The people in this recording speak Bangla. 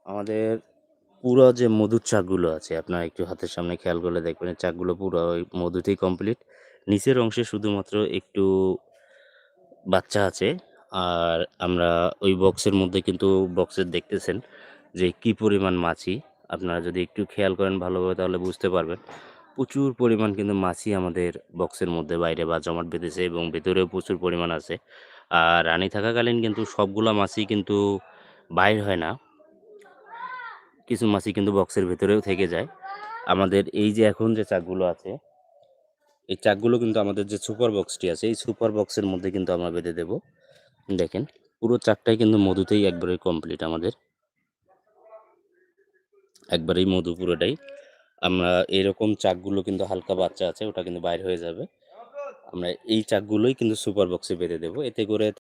আমাদের পুরো যে মধুর চাকগুলো আছে, আপনারা একটু হাতের সামনে খেয়াল করলে দেখবেন এই চাকগুলো পুরো ওই মধুতেই কমপ্লিট। নিচের অংশে শুধুমাত্র একটু বাচ্চা আছে। আর আমরা ওই বক্সের মধ্যে কিন্তু বক্সে দেখতেছেন যে কি পরিমাণ মাছি। আপনারা যদি একটু খেয়াল করেন ভালোভাবে তাহলে বুঝতে পারবেন। প্রচুর পরিমাণ কিন্তু মাছি আমাদের বক্সের মধ্যে বাইরে বা জমাট বেঁধেছে এবং ভেতরেও প্রচুর পরিমাণ আছে। আর রানী থাকাকালীন কিন্তু সবগুলা মাছি কিন্তু বাইর হয় না। কিছু মাছি কিন্তু বক্সের ভেতরেও থেকে যায়। আমাদের এই যে এখন যে চাকগুলো আছে, এই চাকগুলো কিন্তু আমাদের যে সুপার বক্সটি আছে, এই সুপার বক্সের মধ্যে কিন্তু আমরা বেঁধে দেব। দেখেন, পুরো চাকটাই কিন্তু মধুতেই একবারে কমপ্লিট আমাদের। একবারেই মধু পুরোটাই। আমরা এরকম চাকগুলো কিন্তু হালকা বাচ্চা আছে, ওটা কিন্তু বাইর হয়ে যাবে। আমরা এই চাকগুলোই কিন্তু সুপার বক্সে বেঁধে দেব। এতে করে